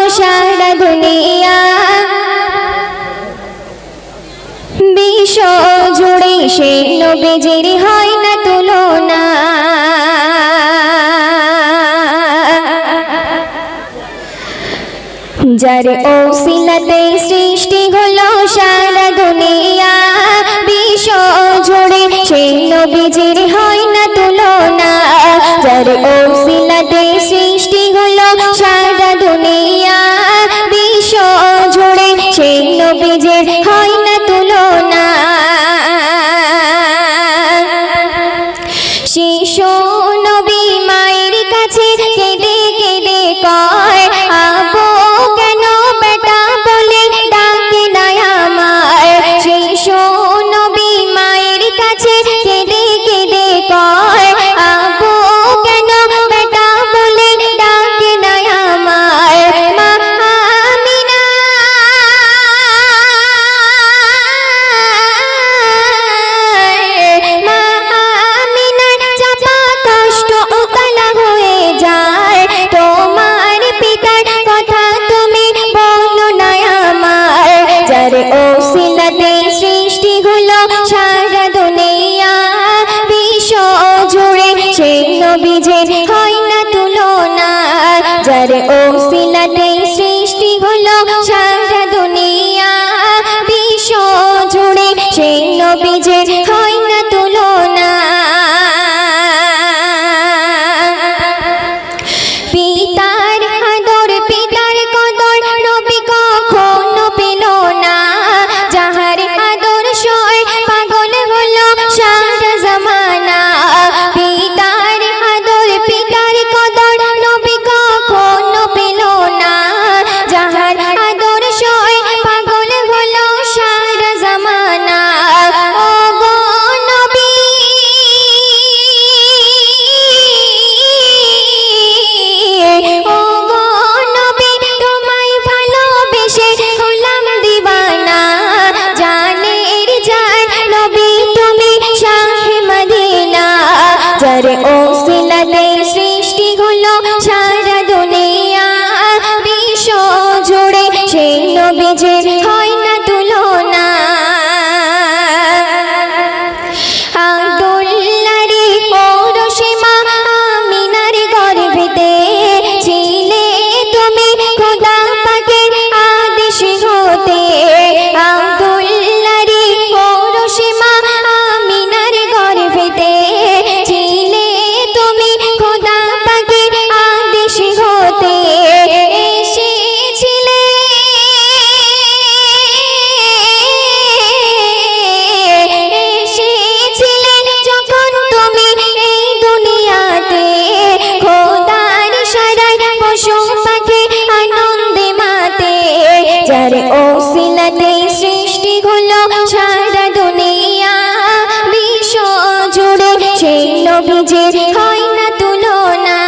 সারা দুনিয়া বিশ্ব জুড়ে সে নবীজির হয় না তুলনা যার ওসিলাতে সৃষ্টি হলো সারা দুনিয়া বিশ্ব জুড়ে সে নবীজির হয় না তুলনা যার ওসিলাতে সৃষ্টি হলো সারা দুনিয়া বিশ্ব জুড়ে সে নবীজির হয় না তুলনা শিশু নবী মায়ের কাছে কেঁদে কেঁদে কয় আবু কেন বেটা বলে ডাকে না আমায় শিশু নবী মায়ের কাছে কেঁদে কেঁদে কয় আবু কেন বেটা বলে ডাকে না আমায় মা আমিনা মা আমিনার চাপা কষ্ট উতলা হয়ে যায় তোমার পিতার কথা তুমি বলো না আমায় যার ওসিলাতে সৃষ্টি হলো সারা দুনিয়া বিশ্ব জুড়ে সে নবীজির হয় না তুলনা যার ওসিলাতে সৃষ্টি হলো সারা দুনিয়া বিশ্ব জুড়ে সে নবীজির হয় না তুলনা পিতার আদর পিতার কদর নবী কখনো পেল না যাহার আদর্শয় পাগল হলো সারা জামানা পিতার আদর পিতার কদর নবী কখনো পেল না যাহার আদর্শয় পাগল হলো সারা জামানা ও গো নবী ও গো নবী তোমায় ভালোবেসে হলাম দিওয়ানা জানের জান নবী তুমি শাহে মদিনা যার ওসিলাতে সৃষ্টি হলো সারা দুনিয়া বিশ্ব জুড়ে সে নবীজির হয় না তুলনা আব্দুল্লাহর ঔরসে মা আমিনার গর্ভেতে ছিলে তুমি খোদা পাকের আদেশ হতে আব্দুল্লাহর ঔরসে মা আমিনার গর্ভেতে ছিলে তুমি খোদা পাকের আদেশ হতে এসেছিলে এসেছিলে যখন তুমি এই দুনিয়াতে খোদার সারায় পশু পাখি আনন্দে মাতে যার ওসিলাতে সৃষ্টি হলো সারা দুনিয়া বিশ্ব জুড়ে সেই নবীজির হয় না তুলনা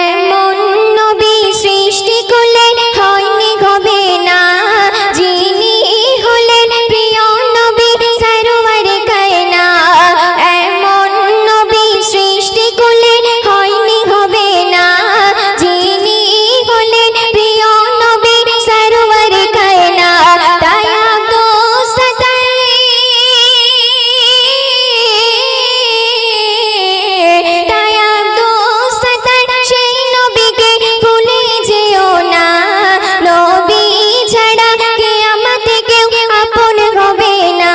এমন নবী সৃষ্টি করলে হয়নি হবে না যিনি হলেন প্রিয় নবী সরওয়ার কায়না এমন নবী সৃষ্টি করলে হয়নি হবে না যিনি হলেন প্রিয় নবী সরওয়ার কায়না তাই আব্দুস সাত্তার তাই আব্দুস সাত্তার সেই নবীকে ভুলে যেও না নবী ছাড়া কিয়ামতে কেউ আপন হবে না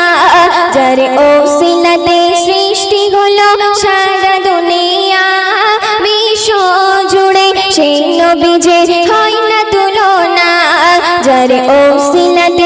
যার ওসিলাতে সৃষ্টি হলো সারা দুনিয়া বিশ্ব জুড়ে সেই নবীজির হয় না তুলনা যার ওসিলাতে